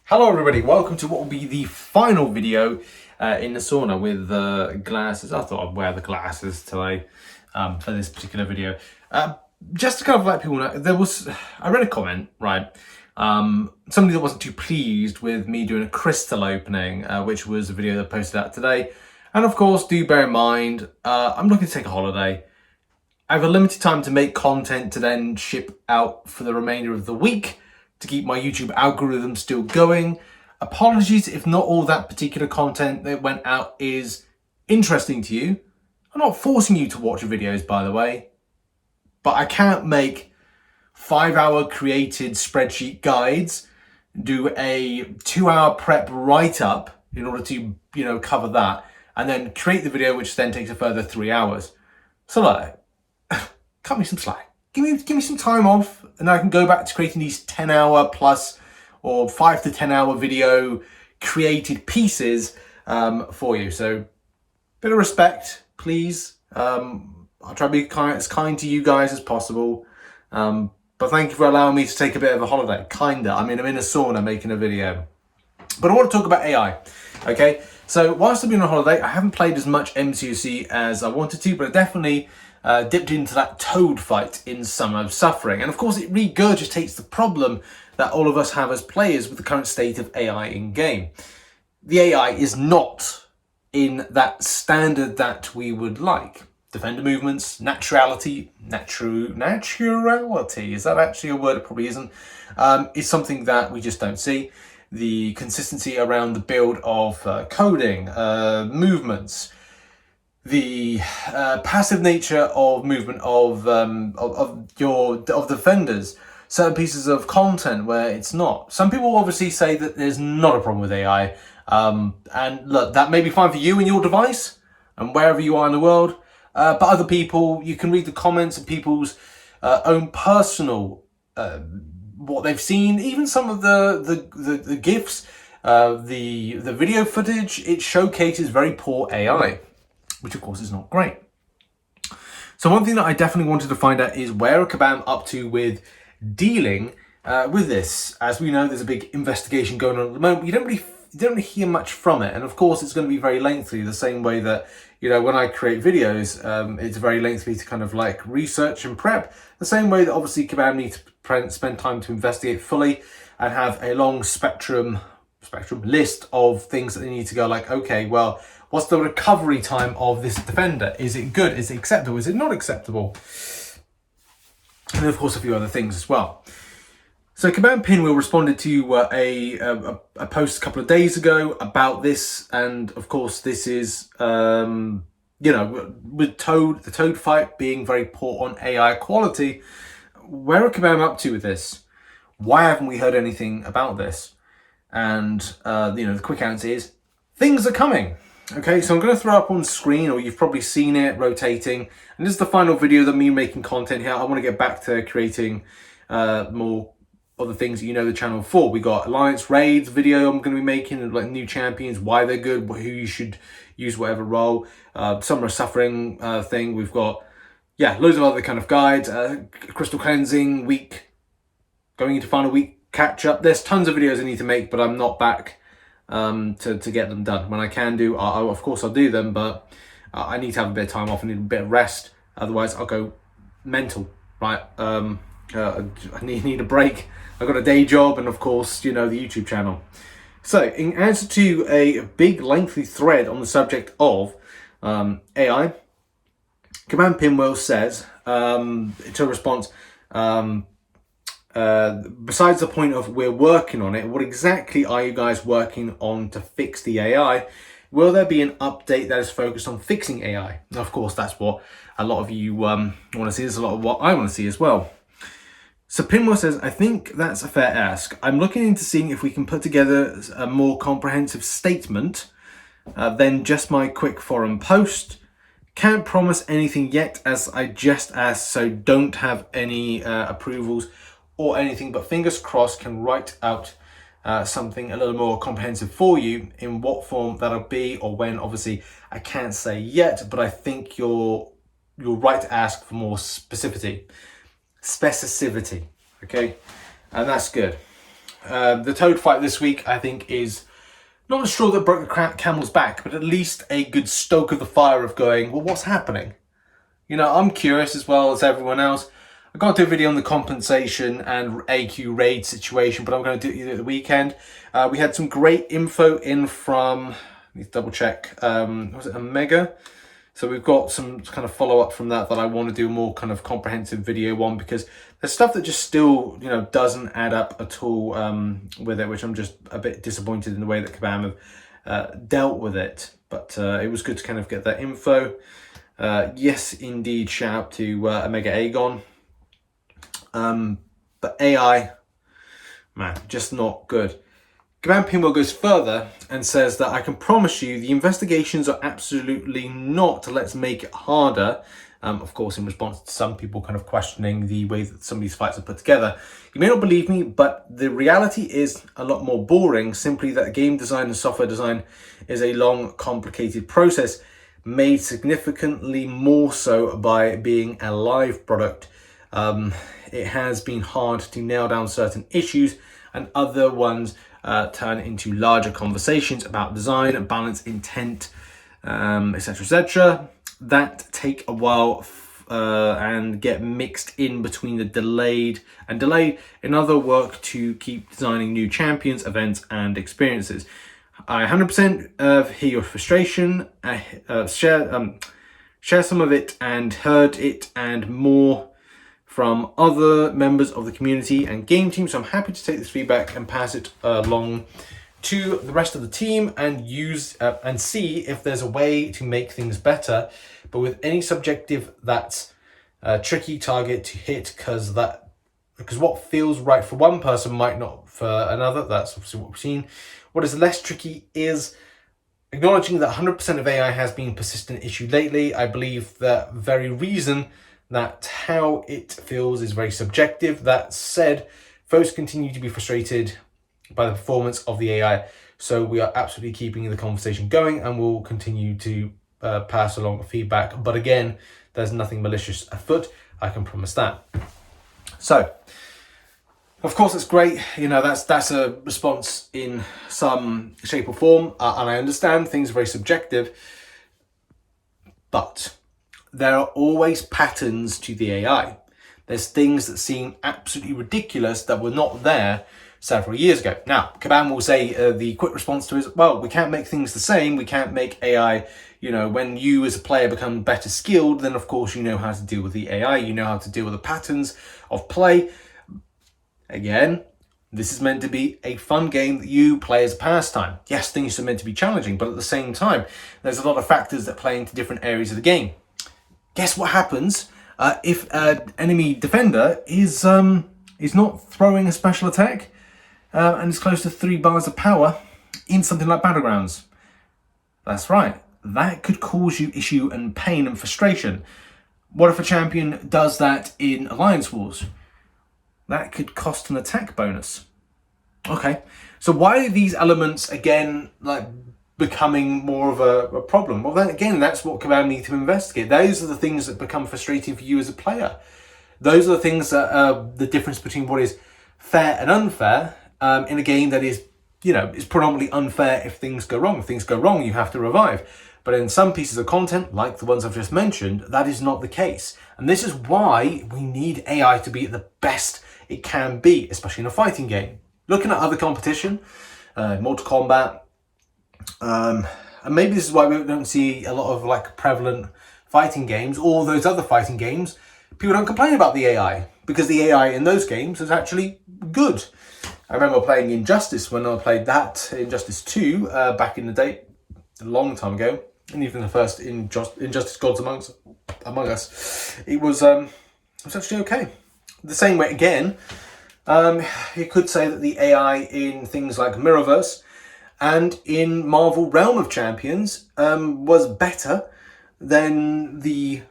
Hello everybody, welcome to what will be the final video in the sauna with glasses. I thought I'd wear the glasses today for this particular video. Just to kind of let people know, I read a comment, right? Somebody that wasn't too pleased with me doing a crystal opening, which was a video that I posted out today. And of course, do bear in mind, I'm looking to take a holiday. I have a limited time to make content to then ship out for the remainder of the week, to keep my YouTube algorithm still going. Apologies if not all that particular content that went out is interesting to you. I'm not forcing you to watch the videos, by the way, but I can't make 5-hour created spreadsheet guides, do a 2-hour prep write-up in order to, cover that, and then create the video, which then takes a further 3 hours. So like, cut me some slack. Give me some time off, and I can go back to creating these 10-hour plus or 5 to 10-hour video created pieces for you. So, bit of respect, please. I'll try to be as kind to you guys as possible. But thank you for allowing me to take a bit of a holiday. Kinda. I mean, I'm in a sauna making a video. But I want to talk about AI. Okay. So whilst I've been on holiday, I haven't played as much MCOC as I wanted to, but I definitely dipped into that toad fight in Summer of Suffering. And of course, it regurgitates the problem that all of us have as players with the current state of AI in game. The AI is not in that standard that we would like. Defender movements, naturality, is that actually a word? It probably isn't. Is something that we just don't see. The consistency around the build of coding, movements, the passive nature of movement of defenders, certain pieces of content where it's not. Some people obviously say that there's not a problem with AI, and look, that may be fine for you and your device and wherever you are in the world. But other people, you can read the comments of people's own personal what they've seen, even some of the GIFs, the video footage. It showcases very poor AI, which of course is not great. So one thing that I definitely wanted to find out is where are Kabam up to with dealing with this. As we know, there's a big investigation going on at the moment. You don't really hear much from it, and of course it's going to be very lengthy, the same way that when I create videos, it's very lengthy to kind of like research and prep, the same way that obviously Kabam needs to spend time to investigate fully and have a long spectrum list of things that they need to go like, okay, well, what's the recovery time of this defender? Is it good? Is it acceptable? Is it not acceptable? And of course a few other things as well. So Kabam Pinwheel responded to a post a couple of days ago about this, and of course this is with the Toad fight being very poor on AI quality. Where are Kabam up to with this? Why haven't we heard anything about this? And the quick answer is things are coming. Okay, so I'm going to throw up on screen, or you've probably seen it rotating, and this is the final video that me making content here. I want to get back to creating more other things that the channel for. We got Alliance Raids video I'm going to be making, like new champions, why they're good, who you should use whatever role, Summer of Suffering thing. We've got loads of other kind of guides, crystal cleansing week, going into final week catch up. There's tons of videos I need to make, but I'm not back to get them done. When I can do, of course I'll do them, but I need to have a bit of time off. I need a bit of rest, otherwise I'll go mental, right? I need a break. I've got a day job and of course, the YouTube channel. So in answer to a big lengthy thread on the subject of AI, Kabam Pinwheel says, to a response, besides the point of we're working on it, what exactly are you guys working on to fix the AI? Will there be an update that is focused on fixing AI? Now, of course, that's what a lot of you want to see. There's a lot of what I want to see as well. So Pinwheel says, I think that's a fair ask. I'm looking into seeing if we can put together a more comprehensive statement than just my quick forum post. Can't promise anything yet, as I just asked, so don't have any approvals or anything, but fingers crossed can write out something a little more comprehensive for you. In what form that'll be or when, obviously I can't say yet, but I think you're right to ask for more specificity, okay, and that's good. The Toad fight this week, I think, is not a straw that broke the camel's back, but at least a good stoke of the fire of going, well, what's happening? You know, I'm curious as well as everyone else. I got to do a video on the compensation and AQ raid situation, but I'm going to do it at the weekend. We had some great info in from, let me double check, was it Omega? So we've got some kind of follow-up from that I want to do a more kind of comprehensive video on, because there's stuff that just still, you know, doesn't add up at all with it, which I'm just a bit disappointed in the way that Kabam have dealt with it. But it was good to kind of get that info. Yes, indeed, shout out to Omega Aegon. But AI, man, just not good. Kabam Pinwheel goes further and says that I can promise you the investigations are absolutely not let's make it harder. Of course, in response to some people kind of questioning the way that some of these fights are put together. You may not believe me, but the reality is a lot more boring, simply that game design and software design is a long, complicated process, made significantly more so by being a live product. It has been hard to nail down certain issues, and other ones turn into larger conversations about design, balance, intent, etc., etc., that take a while and get mixed in between the delayed in other work to keep designing new champions, events, and experiences. I 100% hear your frustration. Share some of it and heard it and more from other members of the community and game team. So I'm happy to take this feedback and pass it along to the rest of the team and use and see if there's a way to make things better. But with any subjective, that's a tricky target to hit, because what feels right for one person might not for another. That's obviously what we've seen. What is less tricky is acknowledging that 100% of AI has been a persistent issue lately. I believe that very reason that how it feels is very subjective. That said, folks continue to be frustrated by the performance of the AI, so we are absolutely keeping the conversation going and we'll continue to pass along feedback. But again, there's nothing malicious afoot, I can promise that. So, of course, it's great. You know, that's a response in some shape or form, and I understand things are very subjective, but there are always patterns to the AI. There's things that seem absolutely ridiculous that were not there several years ago. Now, Kabam will say the quick response to it is, well, we can't make things the same. We can't make AI, you know, when you as a player become better skilled, then of course you know how to deal with the AI. You know how to deal with the patterns of play. Again, this is meant to be a fun game that you play as a pastime. Yes, things are meant to be challenging, but at the same time, there's a lot of factors that play into different areas of the game. Guess what happens if an enemy defender is not throwing a special attack and is close to 3 bars of power in something like Battlegrounds? That's right. That could cause you issue and pain and frustration. What if a champion does that in Alliance Wars? That could cost an attack bonus. Okay, so why are these elements again like becoming more of a problem? Well, then again, that's what Kabam need to investigate. Those are the things that become frustrating for you as a player. Those are the things that are the difference between what is fair and unfair in a game that is, you know, is predominantly unfair if things go wrong. If things go wrong, you have to revive. But in some pieces of content, like the ones I've just mentioned, that is not the case. And this is why we need AI to be at the best it can be, especially in a fighting game. Looking at other competition, Mortal Kombat, and maybe this is why we don't see a lot of like prevalent fighting games or those other fighting games. People don't complain about the AI because the AI in those games is actually good. I remember playing Injustice when I played that, Injustice 2, back in the day, a long time ago, and even the first Injustice Gods Among Us. It was actually okay. The same way again, you could say that the AI in things like Mirrorverse and in Marvel Realm of Champions was better than the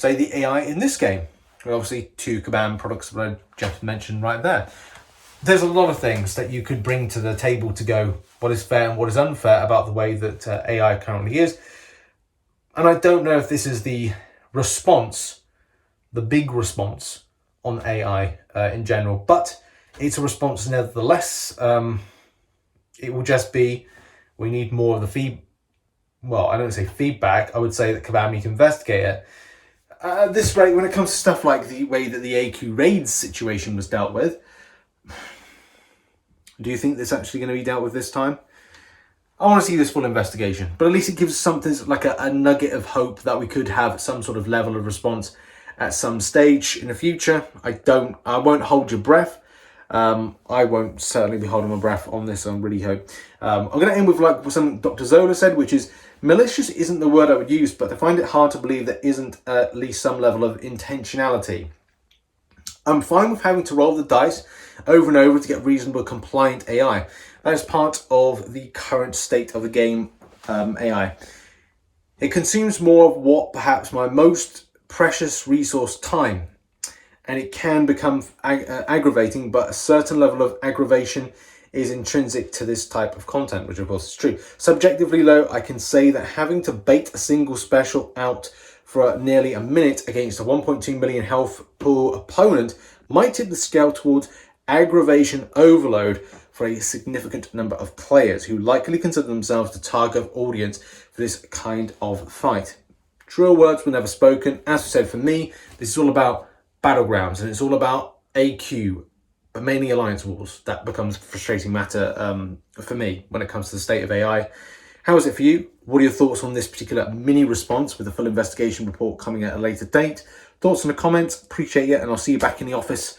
AI in this game. Obviously, 2 Kabam products that I just mentioned right there. There's a lot of things that you could bring to the table to go what is fair and what is unfair about the way that AI currently is. And I don't know if this is the response, the big response on AI in general, but it's a response nevertheless. It will just be, we need more of the well, I don't say feedback, I would say that Kabam need to investigate it. At this rate, when it comes to stuff like the way that the AQ raids situation was dealt with, do you think that's actually going to be dealt with this time? I want to see this full investigation, but at least it gives something like a nugget of hope that we could have some sort of level of response at some stage in the future. I won't hold your breath. I won't certainly be holding my breath on this. I really hope. I'm going to end with like something Dr. Zola said, which is, malicious isn't the word I would use, but I find it hard to believe there isn't at least some level of intentionality. I'm fine with having to roll the dice over and over to get reasonable compliant AI. That is part of the current state of the game AI. It consumes more of what perhaps my most precious resource, time, and it can become aggravating, but a certain level of aggravation is intrinsic to this type of content, which of course is true. Subjectively though, I can say that having to bait a single special out for nearly a minute against a 1.2 million health pool opponent might tip the scale towards aggravation overload for a significant number of players who likely consider themselves the target audience for this kind of fight. Truer words were never spoken. As I said, for me, this is all about Battlegrounds, and it's all about AQ, but mainly Alliance Wars. That becomes a frustrating matter for me when it comes to the state of AI. How is it for you? What are your thoughts on this particular mini response with a full investigation report coming at a later date? Thoughts in the comments, appreciate it, and I'll see you back in the office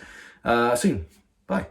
soon. Bye.